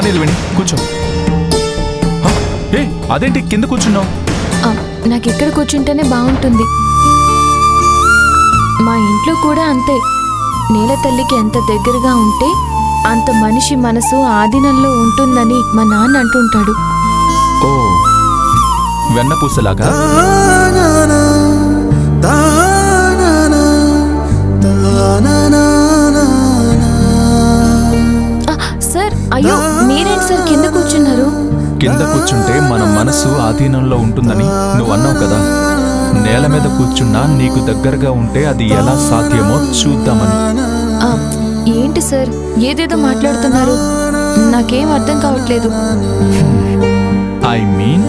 నీలవేణి కూర్చో. ఏ అదేంటి కింద కూర్చున్నావు? నాకెక్కడ కూర్చుంటేనే బాగుంటుంది. మా ఇంట్లో కూడా అంతే. నేల తల్లికి ఎంత దగ్గరగా ఉంటే అంత మనిషి మనసు ఆధీనంలో ఉంటుందని మా నాన్న అంటుంటాడు. ఓ వెన్నపూసలాగా. సార్ అయ్యో మీరేంటి సార్ కింద కూర్చున్నారు? కింద కూర్చుంటే మన మనసు ఆధీనంలో ఉంటుందని నువ్వు అన్నావు కదా. నేల మీద కూర్చున్నా నీకు దగ్గరగా ఉంటే అది ఎలా సాధ్యమో చూద్దామని. ఏంటి సార్ ఏదేదో మాట్లాడుతున్నారు? నాకేం అర్థం కావట్లేదు. ఐ మీన్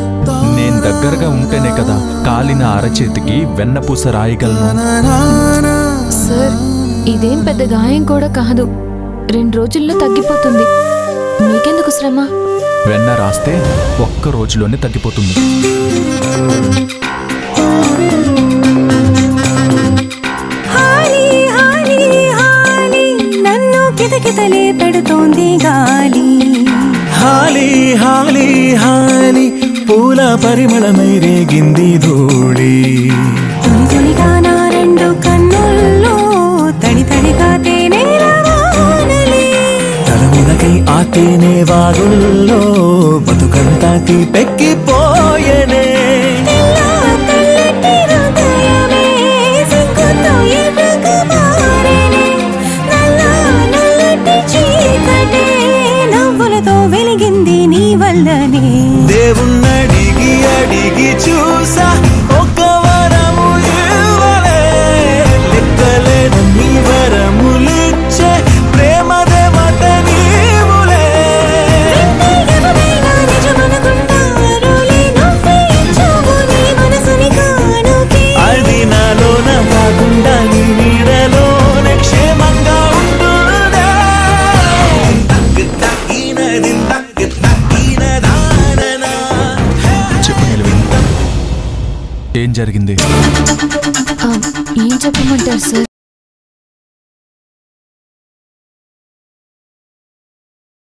నేను దగ్గరగా ఉంటేనే కదా కాలిన అరచేతికి వెన్నపూస రాయగలను. సార్ ఇదేం పెద్ద గాయం కూడా కాదు. 2 రోజుల్లో తగ్గిపోతుంది. మీకెందుకు శ్రమ? వెన్న రాస్తే 1 రోజులోనే తగ్గిపోతుంది. కితకితలే పెడుతోంది గాలి. హాలి హాలి హాలి పూల పరిమళమై రేగింది ధూళి. తొలి తొలిగా నా 2 కన్నుల్లో తడి తడిగా తేనెల వానలే. తలమునకై ఆ తేనె వాగుల్లో బతుకంతా తీపెక్కిపోయెనే. దేవుణ్ణడిగి అడిగి చూసా ఒక వరము ఇవ్వలే. లెక్కలేని వరములిచ్చే ప్రేమ దేవత నీవులే. అది నాలోన కాకుండా నీ నీడలోనే క్షేమంగా ఉంటుందే. ఏం జరిగింది? ఏం చెప్పమంటారు సార్?